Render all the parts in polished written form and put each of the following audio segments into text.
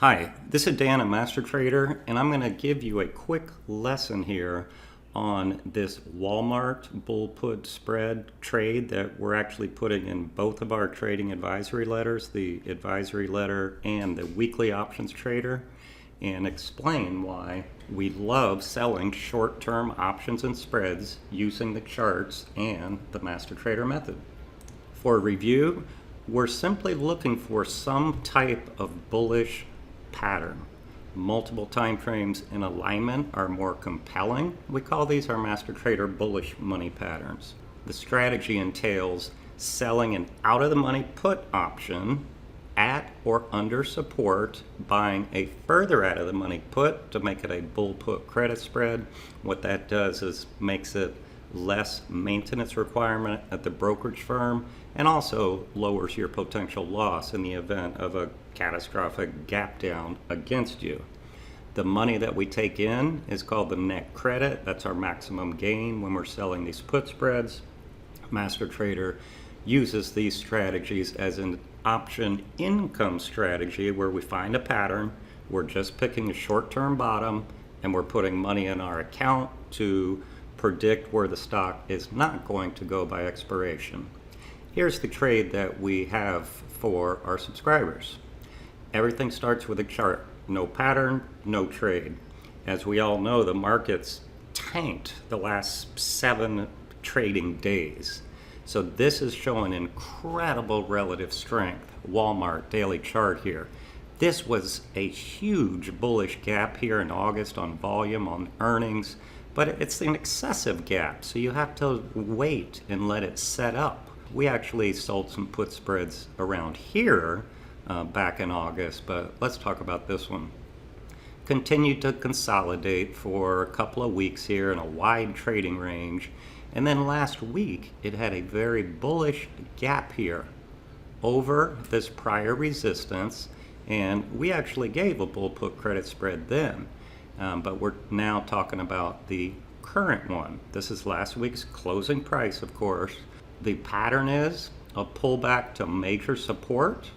Hi, this is Dan, a master trader, and I'm going to give you a quick lesson here on this Walmart bull put spread trade that we're actually putting in both of our trading advisory letters, the advisory letter and the weekly options trader, and explain why we love selling short-term options and spreads using the charts and the master trader method. For review, we're simply looking for some type of bullish pattern. Multiple time frames in alignment are more compelling. We call these our master trader bullish money patterns. The strategy entails selling an out of the money put option at or under support, buying a further out of the money put to make it a bull put credit spread. What that does is makes it less maintenance requirement at the brokerage firm and also lowers your potential loss in the event of a catastrophic gap down against you. The money that we take in is called the net credit. That's our maximum gain when we're selling these put spreads. Master Trader uses these strategies as an option income strategy where we find a pattern, we're just picking a short-term bottom, and we're putting money in our account to predict where the stock is not going to go by expiration. Here's the trade that we have for our subscribers. Everything starts with a chart. No pattern, no trade. As we all know, the market's tanked the last 7 trading days. So this is showing incredible relative strength. Walmart daily chart here. This was a huge bullish gap here in August on volume, on earnings, but it's an excessive gap, so you have to wait and let it set up. We actually sold some put spreads around here back in August, but let's talk about this one. Continued to consolidate for a couple of weeks here in a wide trading range, and then last week it had a very bullish gap here over this prior resistance, and we actually gave a bull put credit spread then, but we're now talking about the current one. This is last week's closing price, of course. The pattern is a pullback to major support,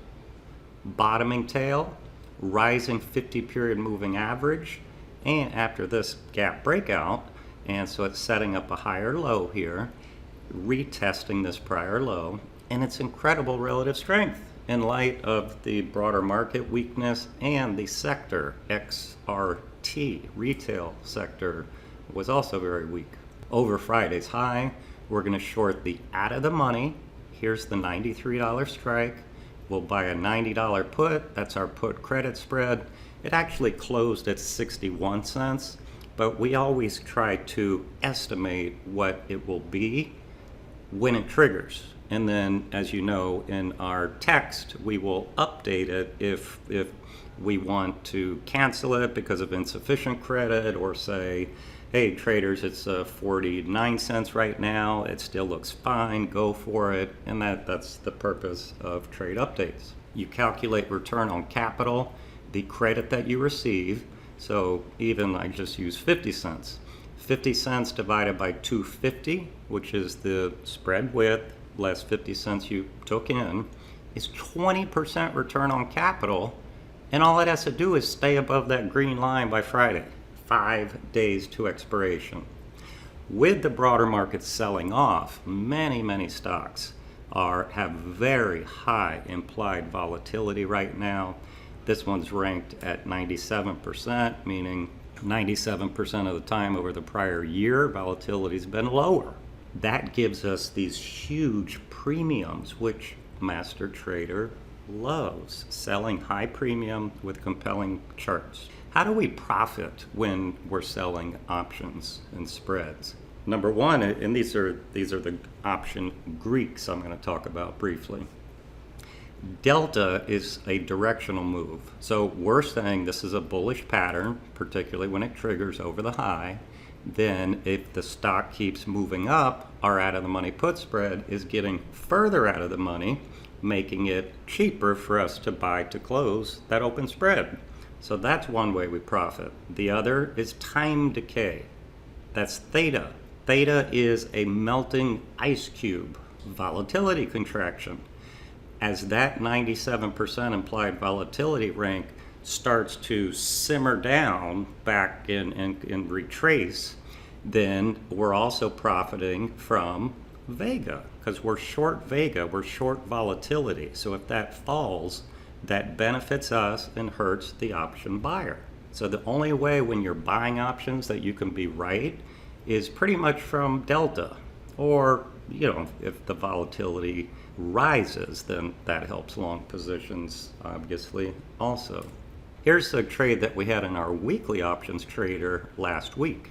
bottoming tail, rising 50 period moving average, and after this gap breakout, and so it's setting up a higher low here, retesting this prior low, and it's incredible relative strength in light of the broader market weakness, and the sector, XRT, retail sector, was also very weak. Over Friday's high, we're going to short the out of the money. Here's the $93 strike. We'll buy a $90 put. That's our put credit spread. It actually closed at 61 cents, but we always try to estimate what it will be when it triggers. And then, as you know, in our text, we will update it if we want to cancel it because of insufficient credit, or say, hey traders, it's 49 cents right now, it still looks fine, go for it. And that's the purpose of trade updates. You calculate return on capital, the credit that you receive. So even I just use 50 cents. 50 cents divided by 250, which is the spread width less 50 cents you took in, is 20% return on capital, and all it has to do is stay above that green line by Friday, 5 days to expiration. With the broader market selling off, many stocks have very high implied volatility right now. This one's ranked at 97%, meaning 97% of the time over the prior year, volatility's been lower. That gives us these huge premiums, which Master Trader loves, selling high premium with compelling charts. How do we profit when we're selling options and spreads? Number one, and these are the option Greeks I'm going to talk about briefly. Delta is a directional move. So we're saying this is a bullish pattern, particularly when it triggers over the high. Then if the stock keeps moving up, our out of the money put spread is getting further out of the money, making it cheaper for us to buy to close that open spread. So that's one way we profit. The other is time decay. That's theta. Theta is a melting ice cube, volatility contraction. As that 97% implied volatility rank starts to simmer down back and retrace, then we're also profiting from Vega, because we're short Vega, we're short volatility. So if that falls, that benefits us and hurts the option buyer. So the only way when you're buying options that you can be right is pretty much from delta, or if the volatility rises, then that helps long positions obviously also. Here's a trade that we had in our weekly options trader last week.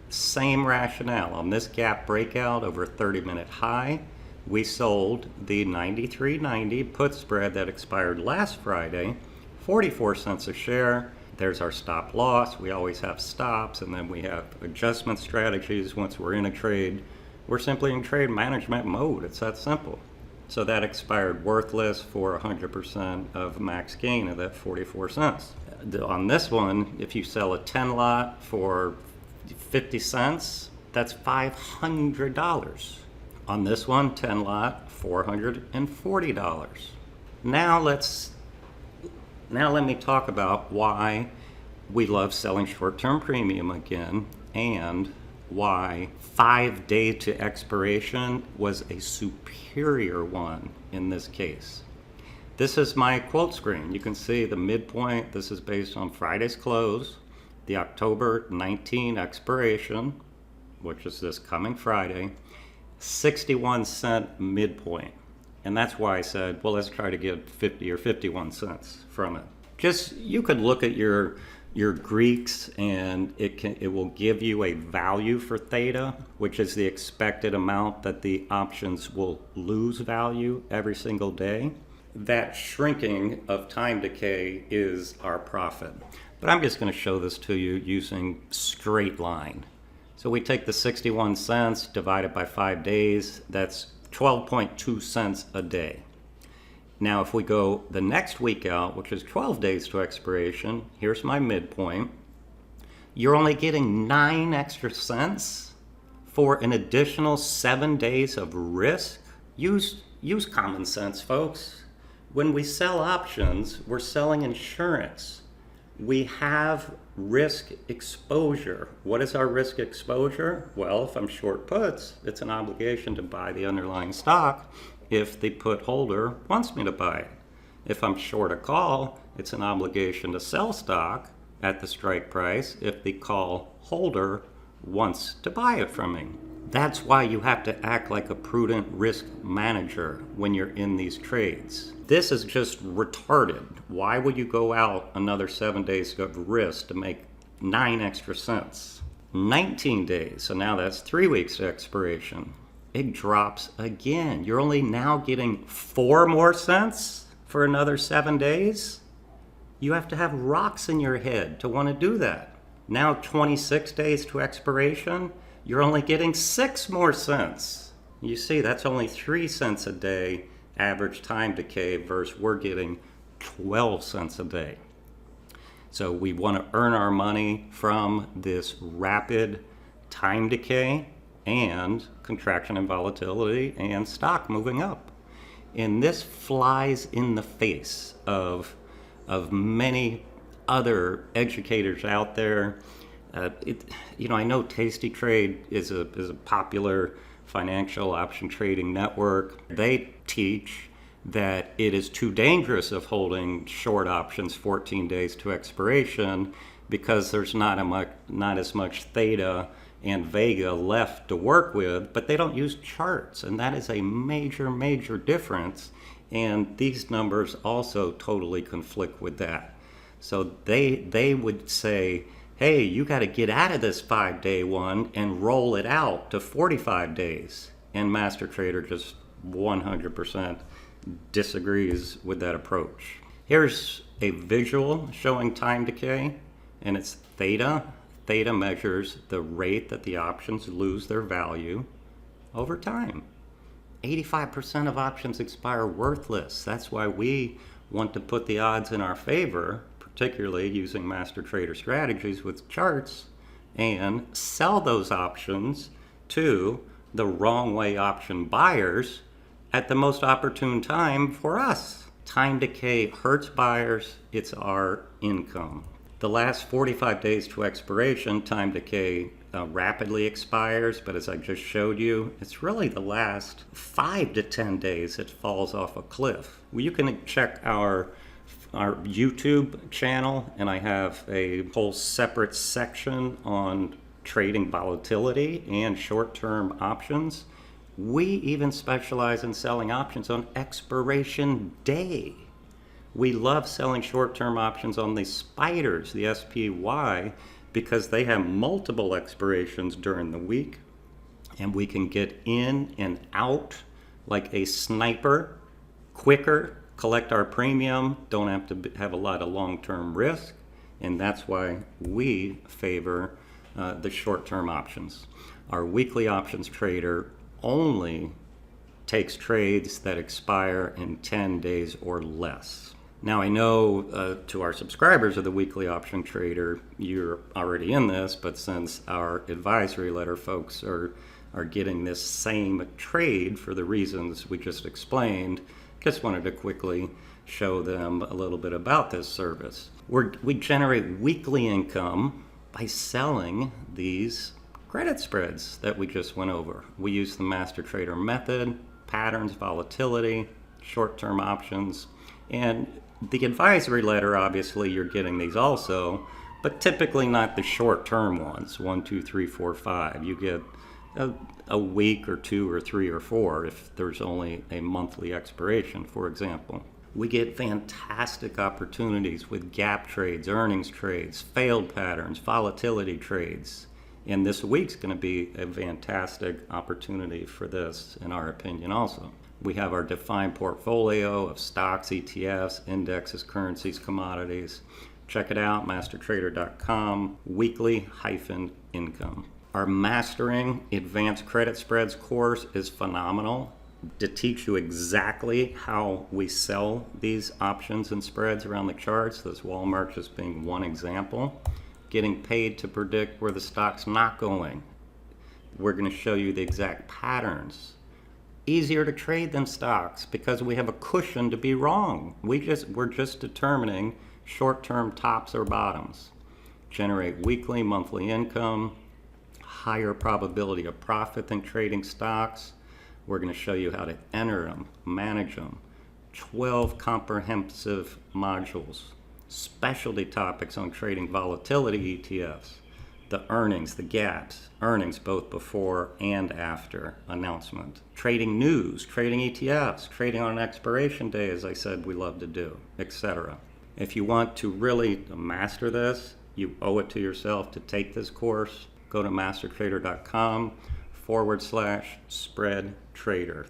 Same rationale. On this gap breakout over 30-minute high, we sold the 93.90 put spread that expired last Friday, 44 cents a share. There's our stop loss. We always have stops, and then we have adjustment strategies once we're in a trade. We're simply in trade management mode. It's that simple. So that expired worthless for 100% of max gain of that 44 cents. On this one, if you sell a 10 lot for 50 cents, that's $500. On this one, 10 lot, $440. Now let me talk about why we love selling short-term premium again, and why 5 day to expiration was a superior one in this case. This is my quote screen. You can see the midpoint. This is based on Friday's close, the October 19 expiration, which is this coming Friday, 61 cent midpoint. And that's why I said, well, let's try to get 50 or 51 cents from it. Just, you could look at your Greeks, and it will give you a value for theta, which is the expected amount that the options will lose value every single day. That shrinking of time decay is our profit. But I'm just going to show this to you using straight line. So we take the 61 cents divided by 5 days, that's 12.2 cents a day. Now if we go the next week out, which is 12 days to expiration, here's my midpoint. You're only getting 9 extra cents for an additional 7 days of risk. Use common sense, folks. When we sell options, we're selling insurance. We have risk exposure. What is our risk exposure? Well, if I'm short puts, it's an obligation to buy the underlying stock if the put holder wants me to buy it. If I'm short a call, it's an obligation to sell stock at the strike price if the call holder wants to buy it from me. That's why you have to act like a prudent risk manager when you're in these trades. This is just retarded. Why would you go out another 7 days of risk to make 9 extra cents? 19 days, so now that's 3 weeks to expiration. It drops again. You're only now getting 4 more cents for another 7 days? You have to have rocks in your head to want to do that. Now 26 days to expiration, you're only getting 6 more cents. You see, that's only 3 cents a day average time decay versus we're getting 12 cents a day. So we want to earn our money from this rapid time decay and contraction and volatility and stock moving up. And this flies in the face of many other educators out there. I know TastyTrade is a popular financial option trading network. They teach that it is too dangerous of holding short options 14 days to expiration because there's not as much theta and Vega left to work with, but they don't use charts, and that is a major difference, and these numbers also totally conflict with that. So they would say, hey, you got to get out of this 5 day one and roll it out to 45 days. And MasterTrader just 100% disagrees with that approach. Here's a visual showing time decay, and it's theta. Theta measures the rate that the options lose their value over time. 85% of options expire worthless. That's why we want to put the odds in our favor, particularly using MasterTrader strategies with charts, and sell those options to the wrong way option buyers at the most opportune time for us. Time decay hurts buyers, it's our income. The last 45 days to expiration, time decay rapidly expires, but as I just showed you, it's really the last 5 to 10 days it falls off a cliff. Well, you can check our YouTube channel, and I have a whole separate section on trading volatility and short-term options. We even specialize in selling options on expiration day. We love selling short-term options on the spiders, the SPY, because they have multiple expirations during the week, and we can get in and out like a sniper quicker, collect our premium, don't have to have a lot of long-term risk, and that's why we favor the short-term options. Our weekly options trader only takes trades that expire in 10 days or less. Now I know to our subscribers of the weekly option trader, you're already in this, but since our advisory letter folks are getting this same trade for the reasons we just explained, just wanted to quickly show them a little bit about this service. We generate weekly income by selling these credit spreads that we just went over. We use the Master Trader method, patterns, volatility, short-term options, and the advisory letter, obviously you're getting these also, but typically not the short-term ones, 1, 2, 3, 4, 5. You get a week or 2 or 3 or 4 if there's only a monthly expiration, for example. We get fantastic opportunities with gap trades, earnings trades, failed patterns, volatility trades. And this week's going to be a fantastic opportunity for this, in our opinion also. We have our defined portfolio of stocks, ETFs, indexes, currencies, commodities. Check it out, MasterTradercom, weekly-income. Our Mastering Advanced Credit Spreads course is phenomenal to teach you exactly how we sell these options and spreads around the charts, this Walmart just being one example. Getting paid to predict where the stock's not going. We're going to show you the exact patterns. Easier to trade than stocks because we have a cushion to be wrong. We're just determining short-term tops or bottoms. Generate weekly, monthly income, higher probability of profit than trading stocks. We're going to show you how to enter them, manage them. 12 comprehensive modules. Specialty topics on trading volatility ETFs, the earnings, the gaps, earnings both before and after announcement, trading news, trading ETFs, trading on an expiration day, as I said we love to do, etc. If you want to really master this, you owe it to yourself to take this course. Go to MasterTrader.com/spread trader.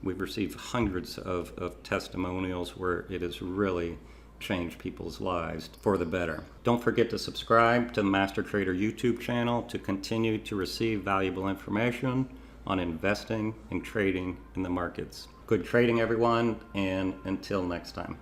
We've received hundreds of testimonials where it has really changed people's lives for the better. Don't forget to subscribe to the Master Trader YouTube channel to continue to receive valuable information on investing and trading in the markets. Good trading, everyone, and until next time.